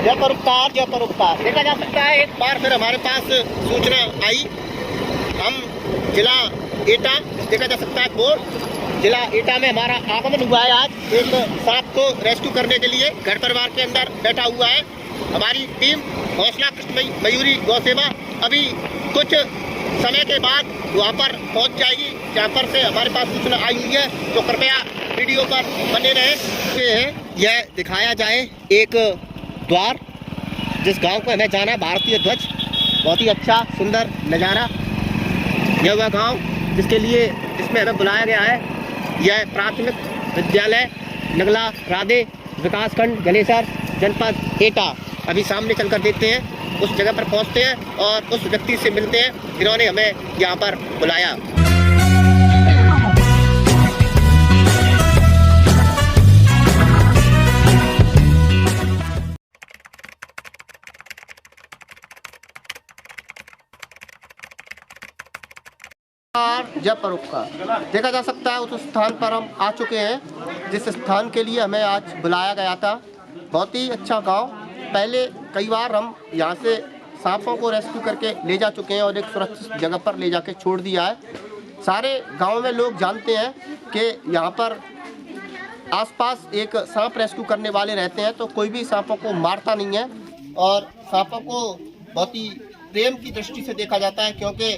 जय परोपकार जय परोपकार। देखा जा सकता है एक बार फिर हमारे पास सूचना आई। हम जिला एटा, देखा जा सकता है बोर्ड, जिला एटा में हमारा आगमन हुआ है। आज एक सांप को रेस्क्यू करने के लिए घर परिवार के अंदर बैठा हुआ है हमारी टीम हौसला कृष्ण मयूरी गौ सेवा। अभी कुछ समय के बाद वहाँ पर पहुँच जाएगी जहाँ पर से हमारे पास सूचना आई हुई है, तो कृपया वीडियो पर बने रहे। यह दिखाया जाए एक द्वार जिस गांव को हमें जाना है, भारतीय ध्वज, बहुत ही अच्छा सुंदर नज़ारा। यह वह गांव जिसके लिए इसमें हमें बुलाया गया है। यह प्राथमिक विद्यालय नगला राधे विकासखंड गलेसर जनपद एटा। अभी सामने चलकर देखते हैं, उस जगह पर पहुंचते हैं और उस व्यक्ति से मिलते हैं जिन्होंने हमें यहाँ पर बुलाया। जय परोपकार। देखा जा सकता है उस स्थान पर हम आ चुके हैं जिस स्थान के लिए हमें आज बुलाया गया था। बहुत ही अच्छा गांव। पहले कई बार हम यहाँ से सांपों को रेस्क्यू करके ले जा चुके हैं और एक सुरक्षित जगह पर ले जाके छोड़ दिया है। सारे गांव में लोग जानते हैं कि यहाँ पर आसपास एक सांप रेस्क्यू करने वाले रहते हैं, तो कोई भी सांपों को मारता नहीं है और सांपों को बहुत ही प्रेम की दृष्टि से देखा जाता है, क्योंकि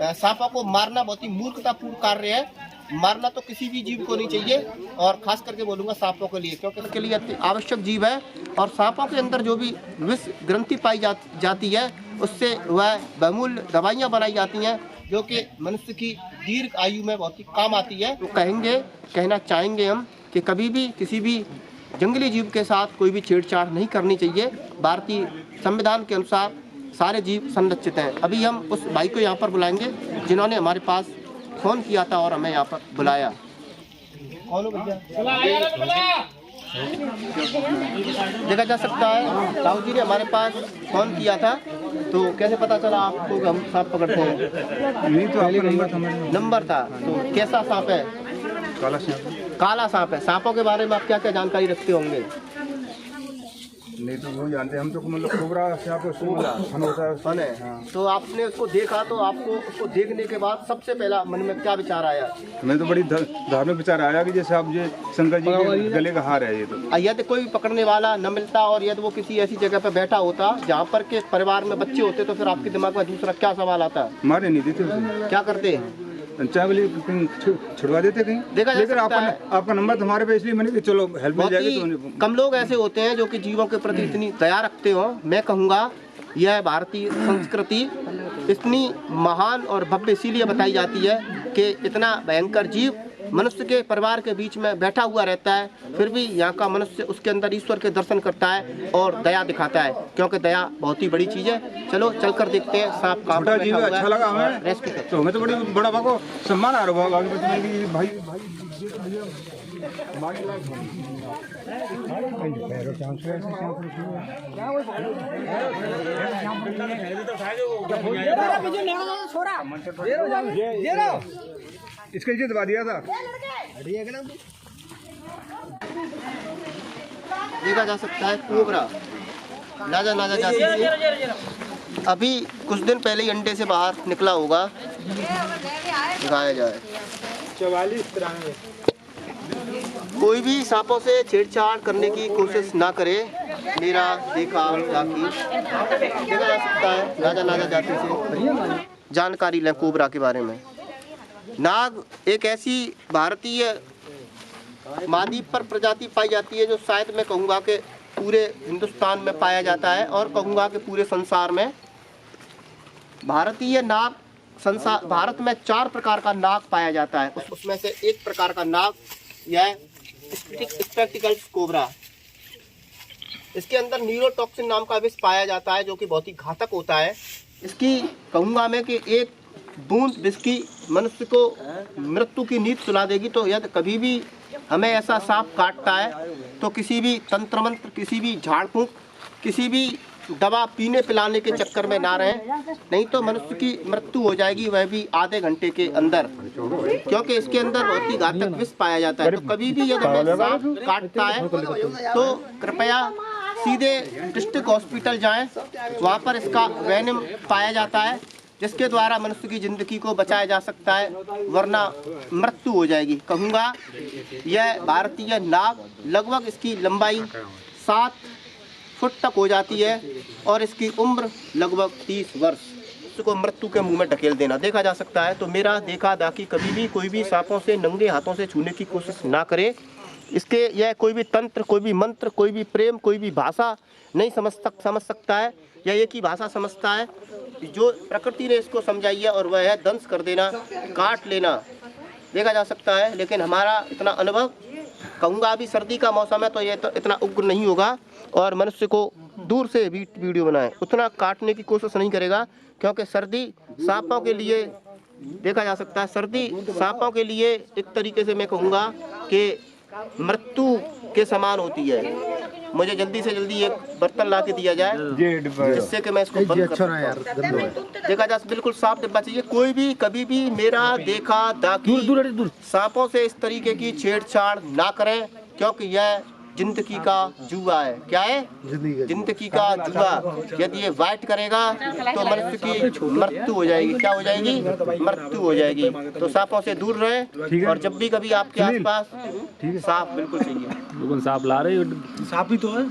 सांपों को मारना बहुत ही मूर्खतापूर्ण कार्य है। मारना तो किसी भी जीव को नहीं चाहिए, और खास करके बोलूँगा सांपों के लिए, क्योंकि उनके लिए अति आवश्यक जीव है। और सांपों के अंदर जो भी विष ग्रंथि पाई जाती है, उससे वह बहुमूल्य दवाइयाँ बनाई जाती हैं जो कि मनुष्य की दीर्घ आयु में बहुत ही काम आती है। तो कहना चाहेंगे हम कि कभी भी किसी भी जंगली जीव के साथ कोई भी छेड़छाड़ नहीं करनी चाहिए। भारतीय संविधान के अनुसार सारे जीव संरक्षित हैं। अभी हम उस भाई को यहाँ पर बुलाएंगे जिन्होंने हमारे पास फ़ोन किया था और हमें यहाँ पर बुलाया। कौन हो भैया? देखा जा सकता है राहुल जी ने हमारे पास फ़ोन किया था, तो कैसे पता चला आपको हम सांप पकड़ते हैं? नहीं तो आपका नंबर था। तो कैसा सांप है? काला सांप। काला सांप है। सांपों के बारे में आप क्या क्या जानकारी रखते होंगे? नहीं तो वो जानते हैं हम, तो मतलब कोबरा सांप फन होता है। फन है। हाँ। तो आपने उसको देखा, तो आपको उसको देखने के बाद सबसे पहला मन में क्या विचार आया? मैं तो बड़ी धार्मिक विचार आया कि जैसे आप ये शंकर जी के गले का हार है ये तो। यदि कोई पकड़ने वाला न मिलता और यदि वो किसी ऐसी जगह पर बैठा होता जहाँ पर के परिवार में बच्चे होते, तो फिर आपके दिमाग में दूसरा क्या सवाल आता? मारे नहीं देते उसे। क्या करते? चावल कहीं छुड़वा देते कहीं। देखा जा सकता है आपका नंबर तो हमारे पे, इसलिए मैंने कि चलो हेल्प मिल जाएगी। तो कम लोग ऐसे होते हैं जो कि जीवों के प्रति इतनी दया रखते हो। मैं कहूँगा यह भारतीय संस्कृति इतनी महान और भव्य इसीलिए बताई जाती है कि इतना भयंकर जीव मनुष्य के परिवार के बीच में बैठा हुआ रहता है, फिर भी यहाँ का मनुष्य उसके अंदर ईश्वर के दर्शन करता है और दया दिखाता है, क्योंकि दया बहुत ही बड़ी चीज़ है। चलो चलकर देखते हैं सांप कहाँ पर बैठा हुआ है। अच्छा लगा हमें, रेस्क्यू करते हैं। तो हमें तो बड़ी बड़ा भागो सम्मान आ रहा है भाई। इसका इज्जत दबा दिया था। देखा जा सकता है कोबरा नाजा जाती है। अभी कुछ दिन पहले ही अंडे से बाहर निकला होगा। दिखाया जाए 4493। कोई भी सांपों से छेड़छाड़ करने की कोशिश ना करे। मेरा देखा जाती देखा जा सकता है नाजा जाति से जानकारी लें कोबरा के बारे में। नाग एक ऐसी भारतीय महाद्वीप पर प्रजाति पाई जाती है जो शायद मैं कहूँगा कि पूरे हिंदुस्तान में पाया जाता है, और कहूँगा कि पूरे संसार में। भारतीय नाग संसार भारत में 4 प्रकार का नाग पाया जाता है। उसमें से एक प्रकार का नाग यह स्पेक्टिकल्स कोबरा। इसके अंदर न्यूरोटॉक्सिन नाम का विष पाया जाता है जो कि बहुत ही घातक होता है। इसकी कहूँगा मैं कि एक बूंद जिसकी मनुष्य को मृत्यु की नींद सुला देगी। तो यदि कभी भी हमें ऐसा सांप काटता है तो किसी भी तंत्र मंत्र, किसी भी झाड़ फूंक, किसी भी दवा पीने पिलाने के चक्कर में ना रहें, नहीं तो मनुष्य की मृत्यु हो जाएगी, वह भी आधे घंटे के अंदर, क्योंकि इसके अंदर बहुत ही घातक विष पाया जाता है। तो कभी भी यदि हमें सांप काटता है तो कृपया सीधे डिस्ट्रिक्ट हॉस्पिटल जाएं, वहाँ पर इसका वेनम पाया जाता है जिसके द्वारा मनुष्य की ज़िंदगी को बचाया जा सकता है, वरना मृत्यु हो जाएगी। कहूँगा यह भारतीय नाग लगभग इसकी लंबाई 7 फुट तक हो जाती है और इसकी उम्र लगभग 30 वर्ष। को मृत्यु के मुंह में ढकेल देना देखा जा सकता है। तो मेरा देखा दाकी कभी भी कोई भी सांपों से नंगे हाथों से छूने की कोशिश ना करे। इसके यह कोई भी तंत्र, कोई भी मंत्र, कोई भी प्रेम, कोई भी भाषा नहीं समझ सकता है। यह एक ही भाषा समझता है जो प्रकृति ने इसको समझाई है, और वह है दंश कर देना, काट लेना देखा जा सकता है। लेकिन हमारा इतना अनुभव, कहूँगा अभी सर्दी का मौसम है तो यह तो इतना उग्र नहीं होगा और मनुष्य को दूर से वीडियो बनाए उतना काटने की कोशिश नहीं करेगा, क्योंकि सर्दी सांपों के लिए देखा जा सकता है, सर्दी सांपों के लिए एक तरीके से मैं कहूँगा कि मृत्यु के समान होती है। मुझे जल्दी से जल्दी एक बर्तन ला के दिया जाए जिससे कि मैं इसको बंद कर सकूं। देखा जा बिल्कुल साफ डिब्बा चाहिए। कोई भी कभी भी मेरा देखा दाकी सांपों से इस तरीके की छेड़छाड़ ना करें, क्योंकि यह जिंदगी का जुआ है। क्या है? जिंदगी का जुआ। यदि ये वाइट करेगा तो मनुष्य की मृत्यु हो जाएगी। क्या हो जाएगी? मृत्यु हो जाएगी। तो सांपों से दूर रहें, और जब भी कभी आपके आसपास सांप बिल्कुल चाहिए, बिल्कुल सांप ला रहे सांप ही तो है।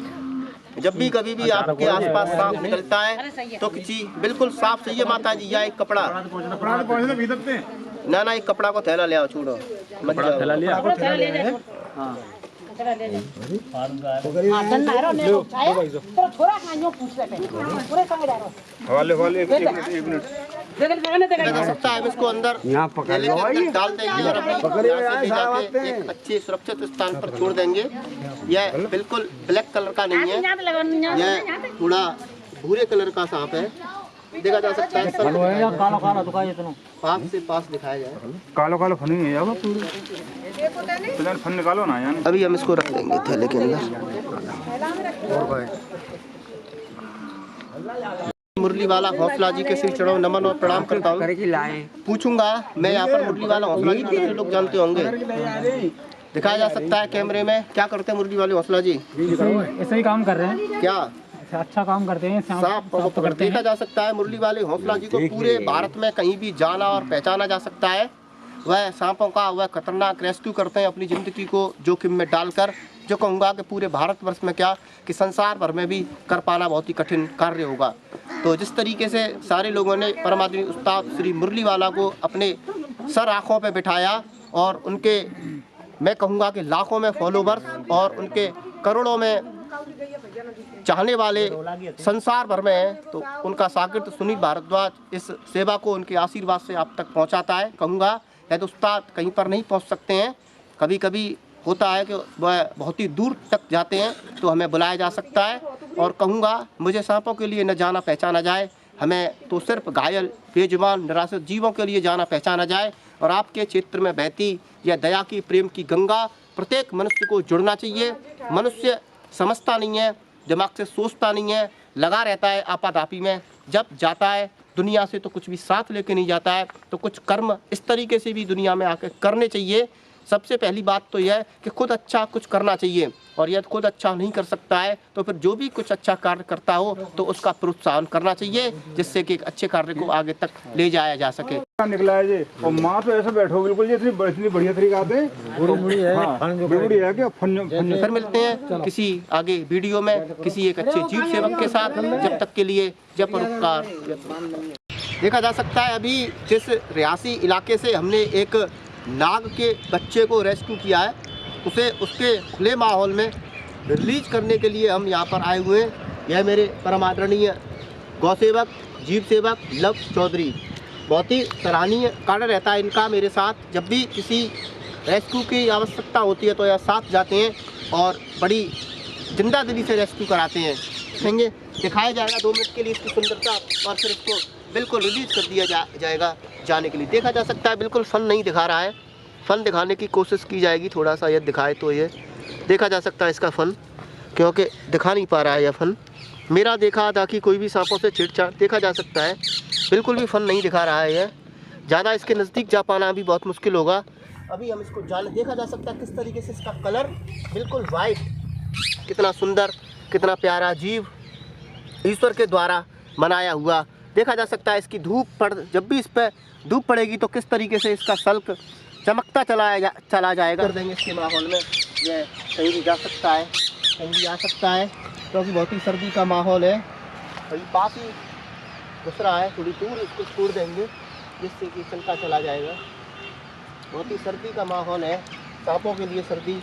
जब भी कभी भी आपके आसपास सांप निकलता है तो किसी बिल्कुल साफ चाहिए माता जी, या एक कपड़ा ना एक कपड़ा को थैला ले आओ, छोड़ो थैला लिया। सकता है इसको अंदर डाल देंगे और अपनी एक अच्छे सुरक्षित स्थान पर छोड़ देंगे। यह बिल्कुल ब्लैक कलर का नहीं है, यह थोड़ा भूरे कलर का सांप है। देखा जा सकता है पास से पास दिखाया जाए। कालो कालो फन है यार, फन निकालो ना यार। अभी हम इसको रख देंगे थैले के अंदर। मुरली वाला हौसला जी के श्री चरणों नमन और प्रणाम करता हूँ। पूछूंगा मैं यहाँ पर मुरली वाला हौसला जी कितने लोग जानते होंगे? दिखाया जा सकता है कैमरे में। क्या करते हैं मुरली वाले हौसला जी? ऐसे ही काम कर रहे हैं। क्या अच्छा काम करते हैं? सांप पकड़ते हैं। देखा जा सकता है मुरली वाले हौसला जी को पूरे भारत में कहीं भी जाना और पहचाना जा सकता है। वह सांपों का वह खतरनाक रेस्क्यू करते हैं अपनी ज़िंदगी को जोखिम में डालकर, जो कहूँगा कि पूरे भारतवर्ष में क्या कि संसार भर में भी कर पाना बहुत ही कठिन कार्य होगा। तो जिस तरीके से सारे लोगों ने परमात्मा उस्ताद श्री मुरली वाला को अपने सर आँखों पर बिठाया, और उनके मैं कहूँगा कि लाखों में फॉलोवर्स और उनके करोड़ों में चाहने वाले संसार भर में है, तो उनका शागिर्द सुनील भारद्वाज इस सेवा को उनके आशीर्वाद से आप तक पहुंचाता है। कहूँगा यदि उस्ताद कहीं पर नहीं पहुंच सकते हैं, कभी कभी होता है कि वह बहुत ही दूर तक जाते हैं, तो हमें बुलाया जा सकता है। और कहूँगा मुझे सांपों के लिए न जाना पहचाना जाए, हमें तो सिर्फ घायल बेजुबान निराश्रित जीवों के लिए जाना पहचाना जाए। और आपके क्षेत्र में बहती यह दया की प्रेम की गंगा प्रत्येक मनुष्य को जुड़ना चाहिए। मनुष्य समझता नहीं है, दिमाग से सोचता नहीं है, लगा रहता है आपाधापी में। जब जाता है दुनिया से तो कुछ भी साथ लेके नहीं जाता है, तो कुछ कर्म इस तरीके से भी दुनिया में आके करने चाहिए। सबसे पहली बात तो यह है कि खुद अच्छा कुछ करना चाहिए, और यदि खुद अच्छा नहीं कर सकता है तो फिर जो भी कुछ अच्छा कार्य करता हो तो उसका प्रोत्साहन करना चाहिए, जिससे कि एक अच्छे कार्य को आगे तक ले जाया जा सके। निकला है जी, और माँ तो ऐसे बैठो बिल्कुल इतनी बढ़िया तरीका से फिर मिलते हैं किसी आगे वीडियो में किसी एक अच्छे जीव सेवक के साथ। जब तक के लिए जय परोपकार। देखा जा सकता है अभी जिस रियासी इलाके से हमने एक नाग के बच्चे को रेस्क्यू किया है, उसे उसके खुले माहौल में रिलीज करने के लिए हम यहाँ पर आए हुए हैं। यह मेरे परम आदरणीय गौ सेवक जीव सेवक लव चौधरी, बहुत ही सराहनीय कार्य रहता है इनका मेरे साथ। जब भी किसी रेस्क्यू की आवश्यकता होती है तो यह साथ जाते हैं और बड़ी जिंदा दिली से रेस्क्यू कराते हैं। देखेंगे दिखाया जाएगा 2 मिनट के लिए इसकी सुंदरता, और फिर इसको बिल्कुल रिलीज कर दिया जाएगा जाने के लिए। देखा जा सकता है बिल्कुल फन नहीं दिखा रहा है, फन दिखाने की कोशिश की जाएगी थोड़ा सा। यह दिखाए तो ये देखा जा सकता है इसका फन, क्योंकि दिखा नहीं पा रहा है यह फन। मेरा देखा था कि कोई भी सांपों से छेड़छाड़ देखा जा सकता है, बिल्कुल भी फन नहीं दिखा रहा है यह। ज़्यादा इसके नज़दीक जा पाना भी बहुत मुश्किल होगा। अभी हम इसको जाल देखा जा सकता है किस तरीके से इसका कलर बिल्कुल वाइट, कितना सुंदर कितना प्यारा जीव ईश्वर के द्वारा बनाया हुआ देखा जा सकता है। इसकी जब भी इस पर धूप पड़ेगी तो किस तरीके से इसका सल्क चमकता चला जाएगा। कर देंगे इसके माहौल में, यह कहीं भी जा सकता है, कहीं भी आ सकता है, क्योंकि बहुत ही सर्दी का माहौल है। अभी पास ही घुस रहा है, थोड़ी दूर इसको छोड़ देंगे जिससे कि चलता चला जाएगा। बहुत ही सर्दी का माहौल है, सांपों के लिए सर्दी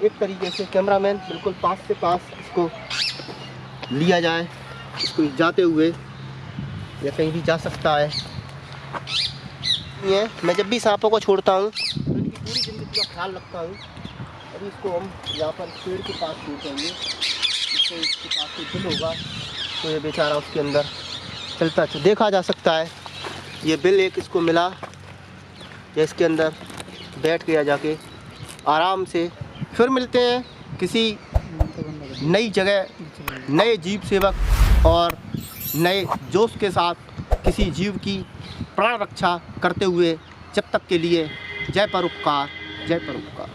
एक तरीके से। कैमरामैन बिल्कुल पास से पास इसको लिया जाए, इसको जाते हुए या कहीं भी जा सकता है। ये मैं जब भी सांपों को छोड़ता हूँ तो इनकी पूरी ज़िंदगी का ख्याल रखता हूँ। अभी इसको हम यहाँ पर पेड़ के पास छोड़ देंगे, इससे इसके पास कोई बिल होगा तो ये बेचारा उसके अंदर चलता देखा जा सकता है। ये बिल एक इसको मिला, या इसके अंदर बैठ गया जाके आराम से। फिर मिलते हैं किसी नई जगह, नए जीव सेवक और नए जोश के साथ किसी जीव की प्राण रक्षा करते हुए। जब तक के लिए जय परोपकार, जय परोपकार।